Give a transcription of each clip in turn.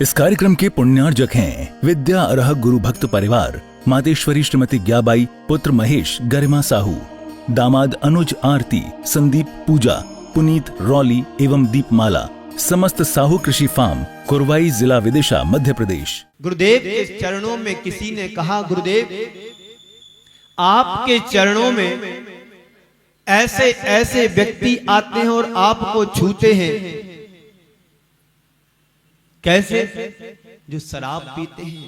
इस कार्यक्रम के पुण्यार्जक हैं विद्या अर्ह गुरु भक्त परिवार, मातेश्वरी श्रीमती ज्ञाबाई, पुत्र महेश गरिमा साहू, दामाद अनुज आरती, संदीप पूजा, पुनीत रौली एवं दीपमाला, समस्त साहू कृषि फार्म, कुरवाई, जिला विदिशा, मध्य प्रदेश। गुरुदेव के चरणों में किसी ने कहा, गुरुदेव आपके चरणों में ऐसे ऐसे व्यक्ति आते हैं और आपको छूते हैं। कैसे? जो शराब पीते हैं,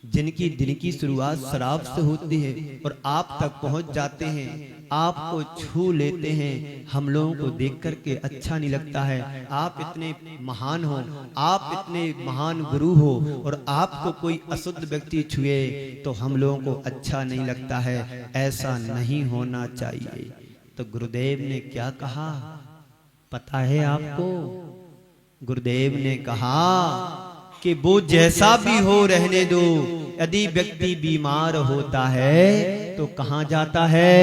जिनकी दिन की शुरुआत शराब से होती है और आप तक पहुंच जाते हैं, आपको छू लेते हैं। हम लोगों को देख करके अच्छा नहीं लगता है। आप इतने महान हो, आप इतने महान गुरु हो और आपको कोई अशुद्ध व्यक्ति छुए तो हम लोगों को अच्छा नहीं लगता है। ऐसा नहीं होना चाहिए। तो गुरुदेव ने क्या कहा पता है आपको? गुरुदेव ने कहा कि वो जैसा भी हो रहने दो। यदि व्यक्ति बीमार होता है तो कहां जाता है?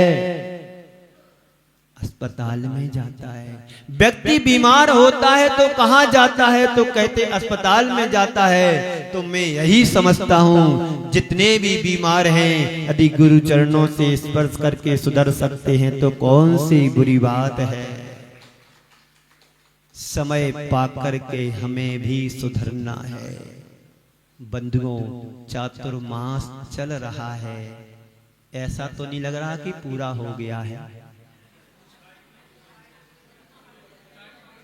अस्पताल में जाता है। व्यक्ति बीमार होता है तो कहां जाता है? तो कहते अस्पताल में जाता है। तो मैं यही समझता हूं, जितने भी बीमार हैं यदि गुरु चरणों से स्पर्श करके सुधर सकते हैं तो कौन सी बुरी बात है। समय पाकर के हमें भी सुधरना है। बंधुओं, चातुर्मास चल रहा है, ऐसा तो नहीं लग रहा कि पूरा हो गया है।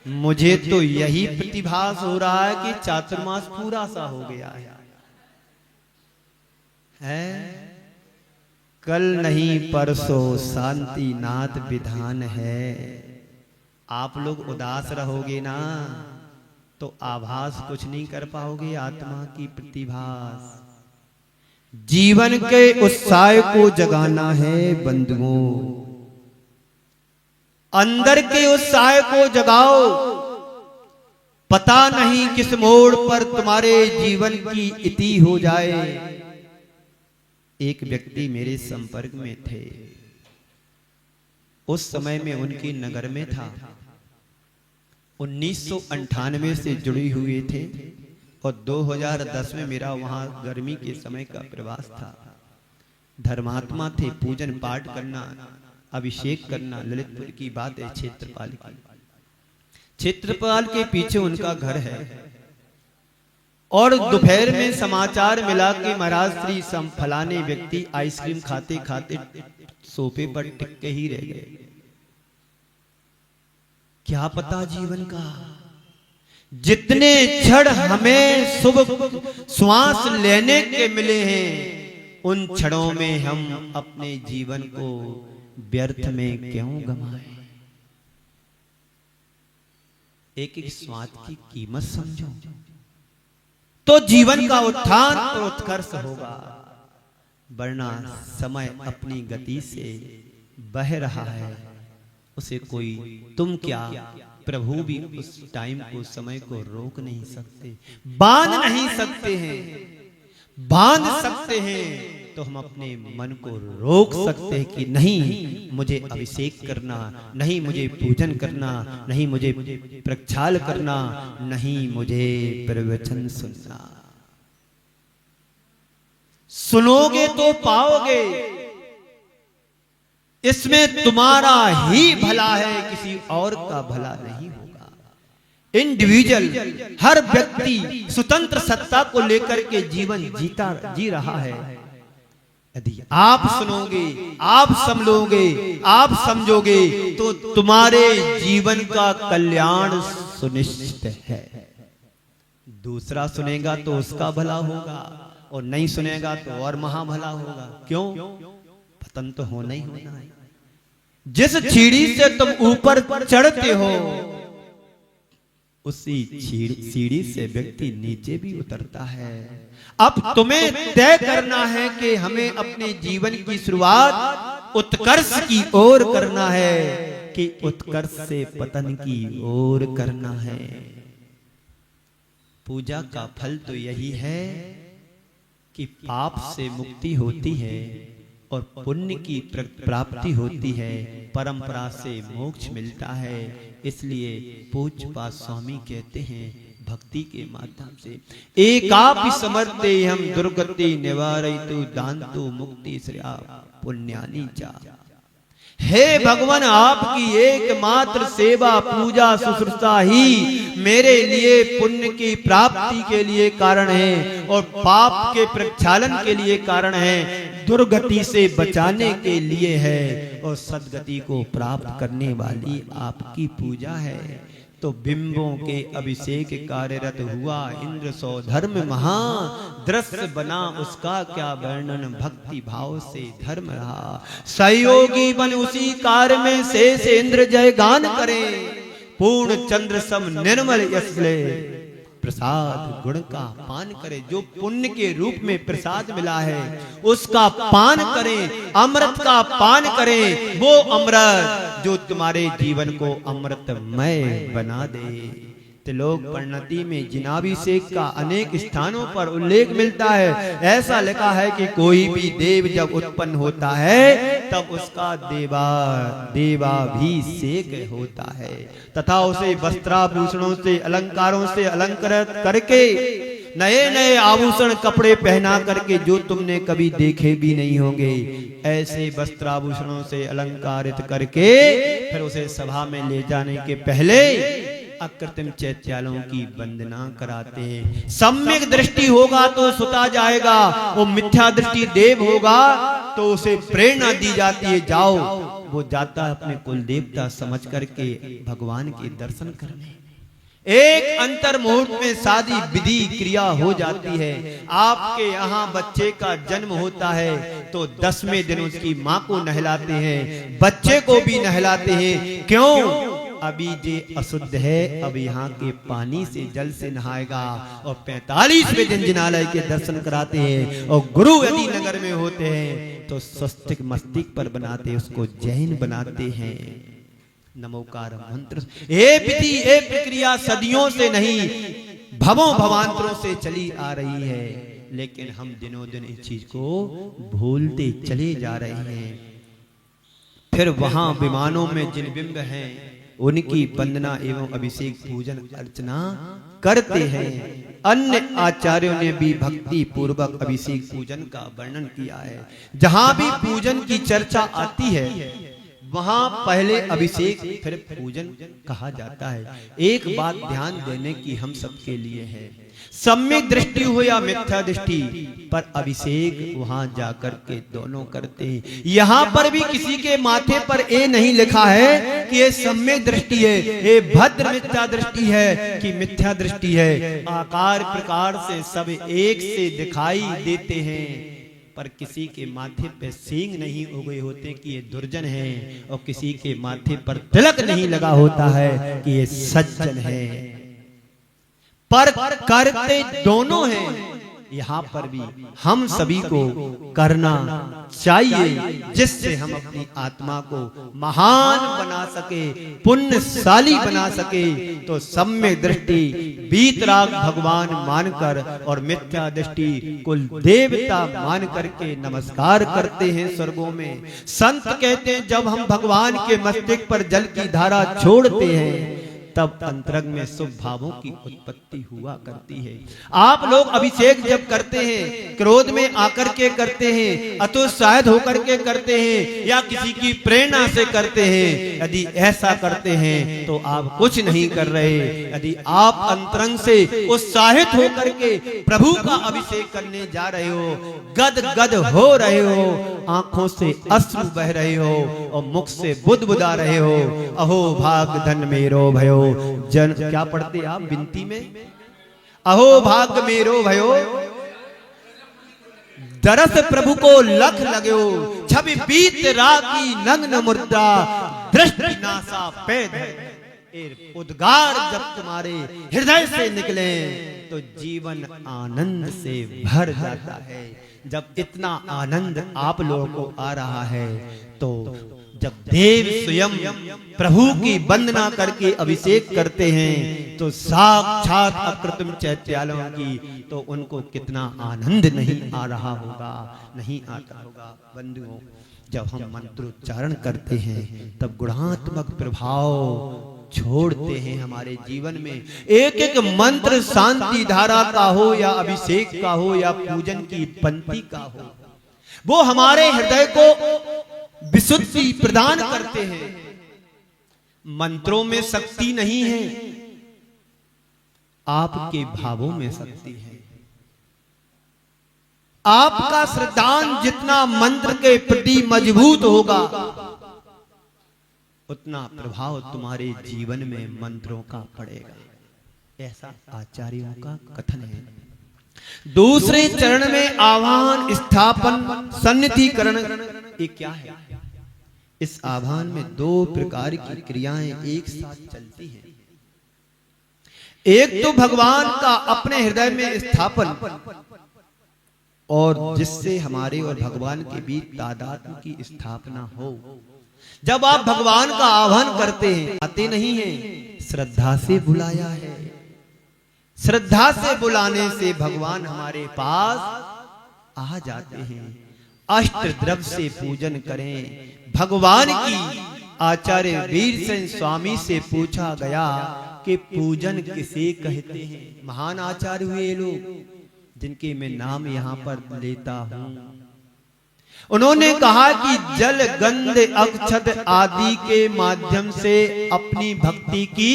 मुझे तो यही प्रतिभास हो रहा है कि चातुर्मास पूरा सा हो गया है? कल नहीं परसों शांति नाथ विधान है। आप लोग उदास रहोगे ना तो आभास कुछ नहीं कर पाओगे आत्मा की प्रतिभास। जीवन के उत्साह को जगाना है बंधुओं, अंदर के उत्साह को जगाओ। पता नहीं किस मोड़ पर तुम्हारे जीवन की इति हो जाए। एक व्यक्ति मेरे संपर्क में थे, उस समय में उनकी नगर में था। 1998 से जुड़ी हुए थे और 2010 में मेरा वहां गर्मी के समय का प्रवास था। धर्मात्मा थे, पूजन पाठ करना, अभिषेक करना। ललितपुर की बात है, क्षेत्रपाल की। क्षेत्रपाल के पीछे उनका घर है और दोपहर में समाचार मिला कि महाराज श्री फलाने व्यक्ति आइसक्रीम खाते खाते सोफे पर टिके ही रह गए। क्या पता जीवन का जितने क्षण हमें शुभ श्वास लेने के मिले हैं, उन क्षणों में हम अपने जीवन को व्यर्थ में क्यों गंवाएं? एक एक श्वास की कीमत समझो तो जीवन का उत्थान और उत्कर्ष होगा। वरना समय अपनी गति से बह रहा है, उसे कोई तुम क्या प्रभु भी उस टाइम को, समय को रोक नहीं सकते, बांध नहीं सकते हैं। बांध सकते हैं तो हम अपने मन को रोक सकते हैं कि नहीं मुझे अभिषेक करना, नहीं मुझे पूजन करना, नहीं मुझे प्रक्षाल करना, नहीं मुझे प्रवचन सुनना। सुनोगे तो पाओगे, इसमें तुम्हारा ही भला है, किसी और का भला नहीं होगा। इंडिविजुअल, हर व्यक्ति स्वतंत्र सत्ता को लेकर के जीवन जी रहा है। यदि आप सुनोगे, आप समझोगे, आप समझोगे तो तुम्हारे जीवन का कल्याण सुनिश्चित है। दूसरा सुनेगा तो उसका भला होगा और नहीं सुनेगा तो और महाभला होगा। क्यों? पतन तो होना ही होना है। जिस सीढ़ी से तुम ऊपर चढ़ते हो, उसी सीढ़ी से व्यक्ति नीचे भी उतरता है। अब तुम्हें तय करना है कि हमें अपने जीवन की शुरुआत उत्कर्ष की ओर करना है कि उत्कर्ष से पतन की ओर करना है। पूजा का फल तो यही है कि पाप से मुक्ति होती है और पुण्य की प्राप्ति होती है, परंपरा से मोक्ष मिलता है। इसलिए पूज्यपाद स्वामी कहते हैं, भक्ति के माध्यम से। एकापि समर्थे हम दुर्गति निवारयितु दान्तु मुक्ति श्रेया पुण्यानि च। हे भगवान, आपकी एकमात्र सेवा पूजा शुश्रूषा ही मेरे लिए पुण्य की प्राप्ति के लिए कारण है और पाप के प्रक्षालन के लिए कारण है, दुर्गति से बचाने के लिए है और सद्गति को प्राप्त करने वाली आपकी पूजा है। तो बिंबों के अभिषेक कार्यरत हुआ इंद्र सौधर्म महा, दृश्य बना उसका क्या वर्णन, भक्ति भाव से धर्म रहा। सहयोगी बन उसी कार्य में शेष इंद्र जय गान करे, पूर्ण चंद्र सम निर्मल यश ले प्रसाद गुण का पान करे। जो पुण्य के रूप में प्रसाद मिला है उसका पान करें, अमृत का पान करें, वो अमृत जो तुम्हारे जीवन को अमृतमय बना दे। त्रिलोक परिणति में जिनाभिषेक का अनेक स्थानों पर उल्लेख मिलता है। ऐसा लिखा है कि कोई भी देव जब उत्पन्न होता है तब उसका देवाभिषेक होता है तथा उसे वस्त्राभूषणों से अलंकारों से अलंकृत करके, नए नए आभूषण कपड़े पहना करके जो तुमने कभी देखे भी नहीं होंगे, ऐसे वस्त्राभूषणों से अलंकारित करके फिर उसे सभा में ले जाने के पहले अकृत्रिम चैत्यालों की वंदना कराते हैं। सम्यक दृष्टि होगा तो सुता जाएगा, वो मिथ्या दृष्टि देव होगा तो उसे प्रेरणा दी जाती है, जाओ। वो जाता है अपने कुल देवता समझ करके भगवान के दर्शन करने। एक अंतर मुहूर्त में शादी विधि क्रिया हो जाती है। आपके यहाँ बच्चे का जन्म होता है तो 10वें दिन उसकी माँ को नहलाते हैं, बच्चे को भी नहलाते हैं। क्यों? अभी जे अशुद्ध है, अब यहाँ के पानी से जल से नहाएगा। और 45वें दिन जिनालय के दर्शन कराते हैं। और गुरु यदि नगर में होते हैं तो स्वस्तिक मस्तिक पर बनाते हैं, उसको जैन बनाते हैं। नमोकार मंत्र ये विधि ये प्रक्रिया सदियों से नहीं भवों भवांतरों से चली आ रही है, लेकिन हम दिनों दिन इस चीज को भूलते चले जा रहे हैं। फिर वहां विमानों में जिन बिंब हैं उनकी वंदना एवं अभिषेक पूजन अर्चना करते हैं। अन्य आचार्यों ने भी भक्ति पूर्वक अभिषेक पूजन का वर्णन किया है। जहां भी पूजन की चर्चा आती है वहां पहले अभिषेक फिर पूजन कहा जाता है। एक बात ध्यान देने की हम सबके लिए है, सम्यक दृष्टि हो या मिथ्या दृष्टि, पर अभिषेक वहां जाकर के दोनों करते हैं। यहाँ पर भी किसी के माथे पर ए नहीं लिखा है कि ये सम्यक दृष्टि है, ये भद्र मिथ्या दृष्टि है कि मिथ्या दृष्टि है। आकार प्रकार से सब एक से दिखाई देते हैं, पर किसी के माथे पे सींग नहीं उगे होते कि ये दुर्जन है, और किसी के माथे पर तिलक नहीं लगा होता है कि ये सज्जन है। पर करते दोनों हैं। यहाँ पर भी हम सभी को करना चाहिए, जिससे हम अपनी आत्मा को महान बना सके, पुण्यशाली बना सके। तो सम्यक दृष्टि वीतराग भगवान मानकर और मिथ्या दृष्टि कुल देवता मान करके नमस्कार करते हैं स्वर्गों में। संत कहते हैं जब हम भगवान के मस्तक पर जल की धारा छोड़ते हैं तब अंतरंग में शुभ भावों की उत्पत्ति हुआ करती है। आप लोग अभिषेक जब करते हैं क्रोध में आकर के करते हैं, अतोत्साहित होकर के करते हैं, या किसी की प्रेरणा से करते हैं, यदि ऐसा करते हैं तो आप कुछ नहीं कर रहे। यदि आप अंतरंग से उत्साहित होकर के प्रभु का अभिषेक करने जा रहे हो, गद गद हो रहे हो, आंखों से अश्रु बह रहे हो और मुख से बुदबुदा रहे हो, अहो भाग धन मेरो भयो जन, क्या पढ़ते आप विनती में? अहो भाग्य मेरो भयो दरस प्रभु को लख लगो, छवि बीत रागी नग्न मुद्रा दृष्टि नासा पैद। उद्गार जब तुम्हारे हृदय से निकले तो जीवन आनंद से भर जाता है। जब इतना आनंद आप लोगों को आ रहा है तो जब देव स्वयं प्रभु की वंदना करके अभिषेक करते हैं तो साक्षात अकृत्रिम चैत्यालयों की, तो उनको कितना आनंद नहीं आ रहा होगा, नहीं आता होगा। बंधुओं, जब हम मंत्रोच्चारण करते हैं तब गुणात्मक प्रभाव छोड़ते हैं हमारे जीवन में। एक एक मंत्र शांति धारा का हो या अभिषेक का हो या पूजन की पंक्ति का हो, वो हमारे हृदय को विशुद्धि प्रदान करते हैं। मंत्रों में शक्ति नहीं है, आपके भावों में शक्ति है। आपका श्रद्धांजलि जितना मंत्र के प्रति मजबूत होगा, उतना प्रभाव तुम्हारे जीवन में मंत्रों का पड़ेगा। ऐसा आचार्यों का कथन है। दूसरे चरण में आह्वान, स्थापन, सन्निधिकरण। ये क्या है? इस आह्वान में दो प्रकार की क्रियाएं एक साथ चलती हैं। एक तो भगवान का अपने हृदय में स्थापन, और जिससे हमारे और भगवान के बीच तादात्म्य की स्थापना हो। जब आप भगवान का आह्वान करते हैं, आते नहीं हैं, श्रद्धा से बुलाया है। श्रद्धा से बुलाने से भगवान हमारे पास आ जाते हैं। अष्ट द्रव्य से पूजन करें भगवान की। आचार्य वीर सेन स्वामी से पूछा गया कि पूजन किसे कहते हैं? महान आचार्य हुए लोग जिनके मैं नाम यहाँ पर लेता हूँ। उन्होंने कहा कि जल, गंध, अक्षत आदि के माध्यम से अपनी भक्ति की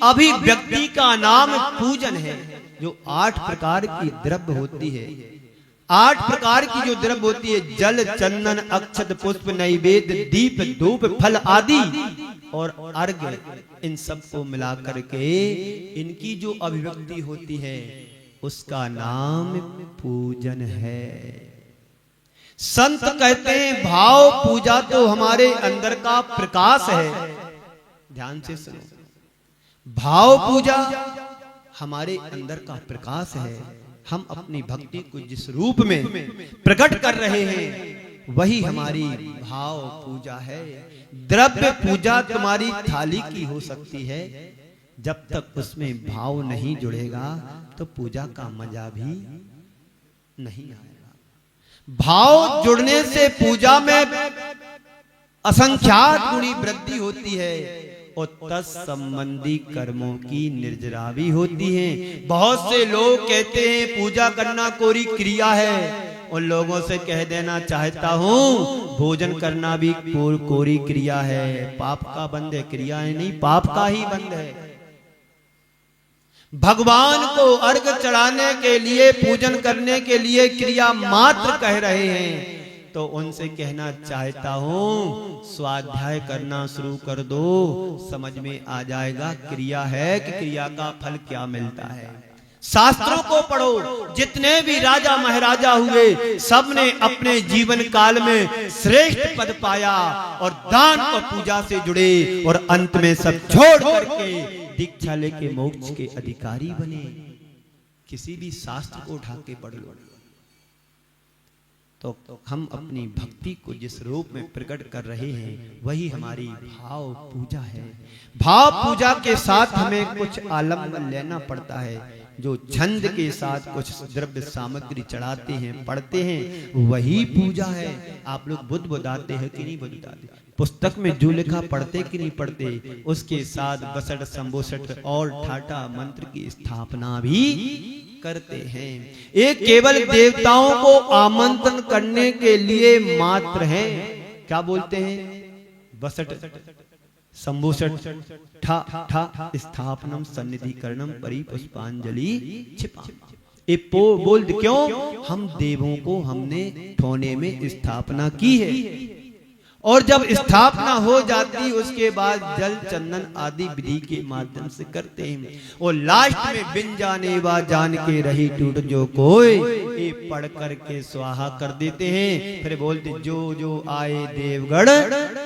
अभिव्यक्ति का नाम पूजन है। जो 8 प्रकार की द्रव्य होती है, 8 प्रकार की जो द्रव्य होती है, जल, चंदन, अक्षत, पुष्प, नैवेद्य, दीप, धूप, फल आदि और अर्घ्य, इन सब को मिला करके इनकी जो अभिव्यक्ति होती है, उसका नाम पूजन है। संत कहते हैं भाव पूजा तो हमारे अंदर का प्रकाश है। ध्यान से सुनो, भाव पूजा हमारे अंदर का प्रकाश है। हम अपनी भक्ति को जिस रूप में प्रकट कर रहे हैं, वही हमारी भाव पूजा है। द्रव्य पूजा तुम्हारी थाली की हो सकती है, जब तक उसमें भाव नहीं जुड़ेगा तो पूजा का मजा भी नहीं आएगा। भाव जुड़ने से पूजा में असंख्यात गुणी वृद्धि होती है और तत्संबंधी कर्मों की निर्जरा भी होती है। बहुत से लोग कहते हैं पूजा करना कोरी क्रिया है। उन लोगों से कह देना चाहता हूँ, भोजन करना भी कोरी क्रिया है। पाप का बंध है, क्रिया है नहीं, पाप का ही बंध है। भगवान को अर्घ चढ़ाने के लिए, पूजन करने के लिए क्रिया मात्र कह रहे हैं, तो उनसे कहना चाहता हूं स्वाध्याय करना शुरू कर दो, समझ में आ जाएगा क्रिया है कि क्रिया का फल क्या मिलता है। शास्त्रों को पढ़ो। जितने भी राजा महाराजा हुए, सबने अपने जीवन काल में श्रेष्ठ पद पाया और दान और पूजा से जुड़े, और अंत में सब छोड़ करके दीक्षा लेके मोक्ष के अधिकारी बने। किसी भी शास्त्र को उठा के पढ़ लो, तो हम अपनी भक्ति को जिस रूप में प्रकट कर रहे हैं, वही हमारी भाव पूजा है। भाव पूजा के साथ हमें कुछ आलम्बन लेना पड़ता है। जो छंद के साथ कुछ द्रव्य सामग्री चढ़ाते हैं, पढ़ते हैं, वही पूजा है। आप लोग बुद्ध बुदाते हैं कि नहीं बुदाते? पुस्तक में जो लिखा पढ़ते कि नहीं पढ़ते? उसके साथ बसठ, संबोसठ और ठाटा मंत्र की स्थापना भी करते हैं। ये केवल देवताओं को आमंत्रण करने के लिए मात्र है। क्या बोलते हैं? बसठ, संबोसठ, ठा ठा स्थापनम सन्निधिकरणम परिपुष्पांजलि क्षिपामि। ये बोल क्यों? हम देवों को हमने ठोने में स्थापना की है, और जब स्थापना हो जाती उसके बाद जल, चंदन आदि विधि के माध्यम से करते हैं। और लास्ट में बिन जाने वा जान के रही टूट जो कोई, ये पढ़ करके स्वाहा कर देते हैं। फिर बोलते जो जो आए देवगढ़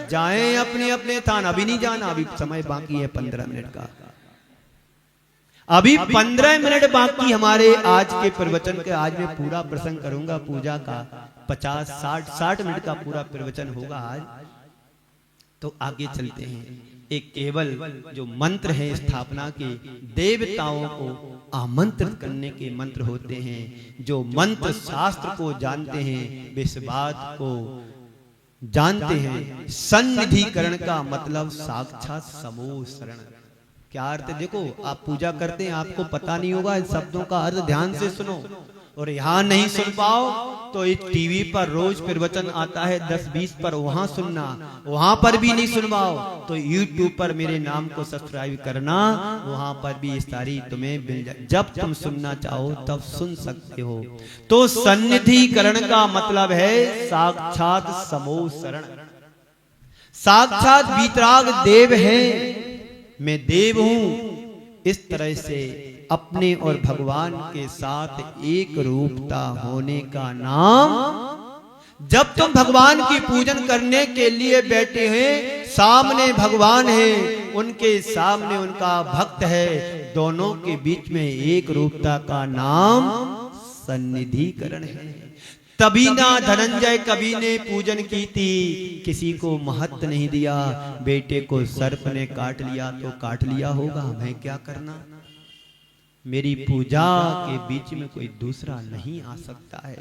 जाएं अपने अपने थान। अभी नहीं जाना, अभी समय बाकी है 15 मिनट का। अभी 15 मिनट बाकी हमारे आज के प्रवचन के। आज मैं पूरा प्रसंग करूंगा पूजा का, 50-60 मिनट का पूरा प्रवचन होगा आज। तो आगे चलते हैं। एक केवल जो मंत्र है स्थापना के, देवताओं को आमंत्रित करने के मंत्र होते हैं। जो मंत्र शास्त्र को जानते हैं, वे इस बात को जानते हैं। सन्निधिकरण का मतलब साक्षात समूह शरण। क्या अर्थ है? देखो, आप पूजा करते हैं, आपको पता नहीं होगा इन शब्दों का अर्थ, ध्यान से सुनो। और यहाँ नहीं सुन पाओ तो इस टीवी पर रोज प्रवचन आता है 10-20 पर, वहां सुनना। वहां पर भी नहीं सुन पाओ तो यूट्यूब पर मेरे नाम को सब्सक्राइब करना, वहां पर भी इस सारी तुम्हें मिल जाए। जब तुम सुनना चाहो तब सुन सकते हो। तो सन्निधिकरण का मतलब है साक्षात समोसरण। साक्षात वीतराग देव है, मैं देव हूं। इस तरह से अपने और भगवान के साथ एक रूपता होने का नाम। जब तुम भगवान की पूजन करने के लिए बैठे हैं, सामने भगवान है, उनके सामने उनका भक्त है, दोनों के बीच में एक रूपता का नाम सन्निधिकरण है। तभी ना धनंजय कवि ने पूजन की थी, किसी को महत्व नहीं दिया। बेटे को सर्प ने काट लिया तो काट लिया होगा, मैं क्या करना। मेरी पूजा के बीच में कोई दूसरा नहीं आ सकता है।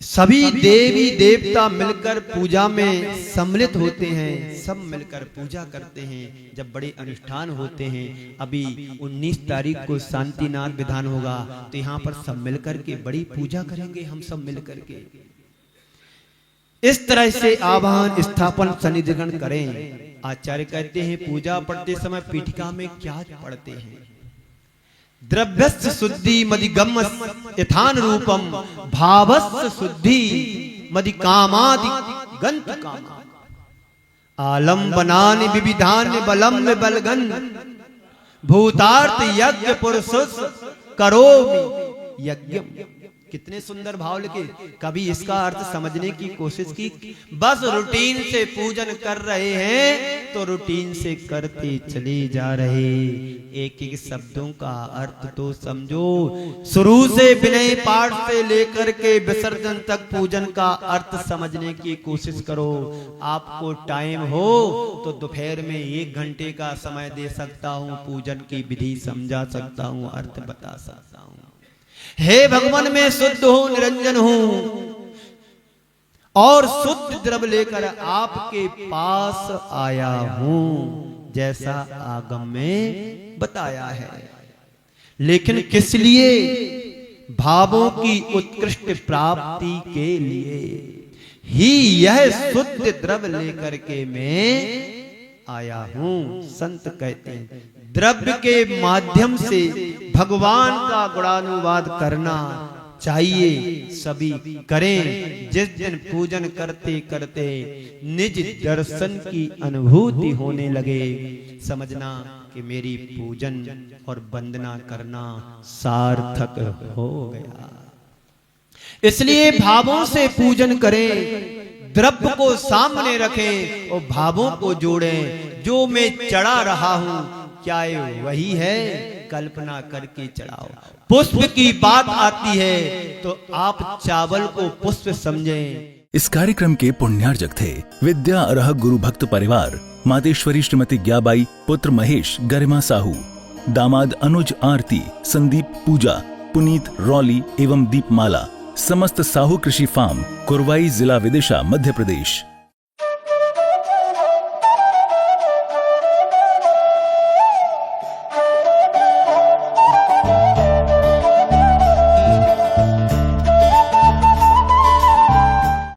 सभी देवी देवता मिलकर पूजा में सम्मिलित होते हैं, सब मिलकर पूजा करते हैं। जब बड़े अनुष्ठान होते हैं, अभी 19 तारीख को शांतिनाथ विधान होगा, तो यहाँ पर सब मिलकर के बड़ी पूजा करेंगे, हम सब मिलकर के। इस तरह से आवाहन स्थापन सन्निधिकरण करें। आचार्य कहते हैं पूजा पढ़ते समय पीठिका में क्या पढ़ते हैं? द्रव्यस्य शुद्धि मदिगम यथान रूपम भावस्य शुद्धि मदि कामादि गंत कामा आलम्बनानि विविधानि बलम बलगन भूतार्थ यज्ञ पुरुषस करोमि यज्ञम। कितने सुंदर भाव लिखे। कभी इसका अर्थ समझने की कोशिश की? बस रूटीन से पूजन कर रहे हैं तो रूटीन से करते चले जा रहे। एक एक शब्दों का अर्थ तो समझो। शुरू से विनय पाठ से लेकर के विसर्जन तक पूजन का अर्थ समझने की कोशिश करो। आपको टाइम हो तो दोपहर में 1 घंटे का समय दे सकता हूँ, पूजन की विधि समझा सकता हूँ, अर्थ बता सकता हूँ। हे भगवान, मैं शुद्ध हूं, निरंजन हूं और शुद्ध द्रव्य लेकर आपके पास आया हूं, जैसा आगम में बताया है। लेकिन किस लिए? भावों की उत्कृष्ट प्राप्ति के लिए ही यह शुद्ध द्रव्य लेकर के मैं आया हूं। संत कहते हैं द्रव्य के माध्यम से भगवान का गुणानुवाद करना चाहिए, सभी करें। जिस दिन पूजन करते करते निज दर्शन की अनुभूति होने लगे, समझना कि मेरी पूजन और वंदना करना सार्थक हो गया। इसलिए भावों से पूजन करें, द्रव्य को सामने रखें और भावों को जोड़ें। जो मैं चढ़ा रहा हूं क्या ये वही है? कल्पना करके चढ़ाओ। पुष्प की बात आती है तो आप चावल को पुष्प समझें। इस कार्यक्रम के पुण्यार्जक थे विद्या अरह गुरु भक्त परिवार, मातेश्वरी श्रीमती ग्याबाई, पुत्र महेश गरिमा साहू, दामाद अनुज आरती, संदीप पूजा, पुनीत रौली एवं दीपमाला, समस्त साहू कृषि फार्म, कुरवाई, जिला विदिशा, मध्य प्रदेश।